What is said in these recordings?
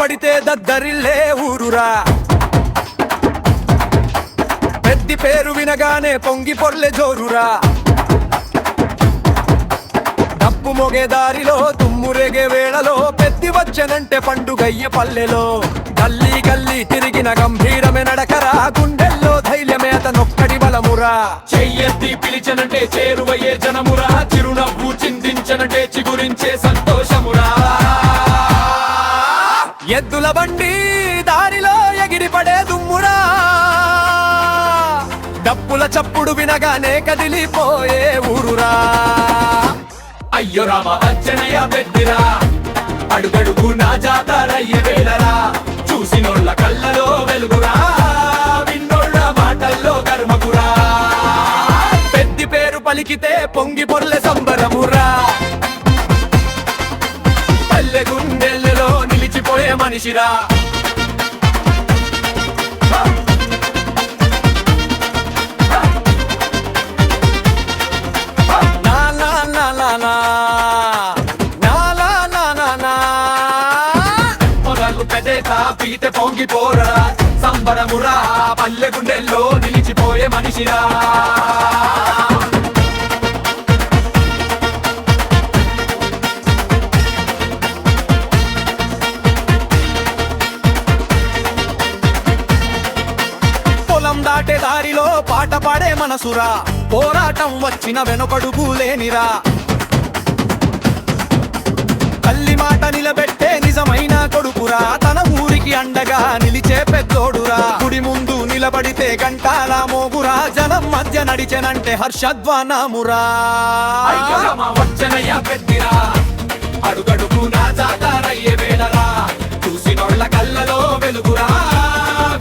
వినబడితే దద్దరిల్లే ఊరురా. పెద్ది పేరు వినగానే పొంగి పొర్లే జోరురా. డప్పు మొగే దారిలో తుమ్మురేగే వేళలో పెద్ది వచ్చనంటే పండుగయ్య పల్లెలో. గల్లీ గల్లీ తిరిగిన గంభీరమే నడకరా, గుండెల్లో ధైర్యమే అతనొక్కడి బలమురా. చెయ్యెత్తి పిలిచనంటే చేరువయ్యే జనమురా, చిరునవ్వు చిందించనంటే చిగురించే సంతోషమురా. ఎద్దుల బండి దారిలో ఎగిరిపడే దుమ్మురా, డప్పుల చప్పుడు వినగానే కదిలిపోయే ఊరురా. అయ్యో రామ అచ్చనయ్య పెద్దిరా, అడుగడుగు నా జాతరయ్యే వేళరా. చూసినోళ్ళ కళ్ళలో వెలుగురా, విన్నోళ్ళ మాటల్లో గర్వమురా. పెద్ది పేరు పలికితే పొంగి పొర్లే సంబరమురా. పల్లె గుండెల్లో నిలిచిపోయే మనిషిరా. పీతే పొంగి పోరా సంబరమురా, పల్లె గుండెల్లో నిలిచిపోయే మనిషిరా. పొలం దాటే దారిలో పాట పాడే మనసురా, పోరాటం వచ్చిన వెనుకడుగు లేనిరా. తల్లి మాట నిలబెట్టే నిజమైన కొడుకురా, తన ఊరికి అండగా నిలిచే పెద్దోడురా. గుడి ముందు నిలబడితే గంటాల మోగురా, జనం మధ్య నడిచెనంటే హర్షధ్వానమురా. వచ్చనయ్య పెద్దిరా, అడుగడుగు నా జాతరయ్యే వేళరా. చూసినోళ్ళ కళ్ళలో వెలుగురా,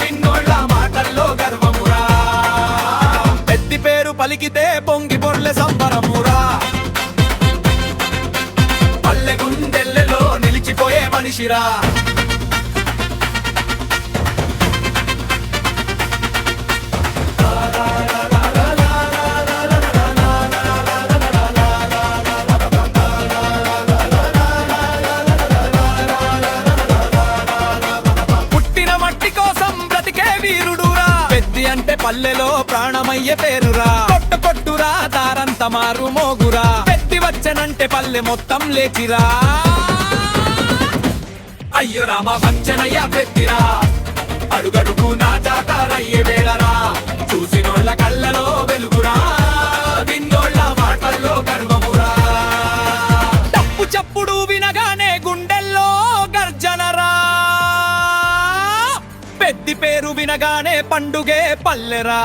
విన్నోళ్ళ మాటల్లో గర్వమురా. పెద్ది పేరు పలికితే పొంగి పొర్లే సంబరమురా. పల్లె గుండెల్లో నిలిచిపోయే మనిషిరా. పుట్టిన మట్టి కోసం బ్రతికే వీరుడురా, పెద్ది అంటే పల్లెలో ప్రాణమయ్యే పేరురా. కొట్టు కొట్టురా దారంత మారు మోగురా, పెద్ది వచ్చనంటే పల్లె మొత్తం లేచిరా. అయ్యో రామ వచ్చనయ్య పెద్దిరా, అడుగడుగు నా జాతరయ్యే వేళరా. చూసినోళ్ళ కళ్ళలో వెలుగురా, విన్నోళ్ళ మాటల్లో గర్వమురా. డప్పు చప్పుడు వినగానే గుండెల్లో గర్జనరా, పెద్ది పేరు వినగానే పండుగే పల్లెరా.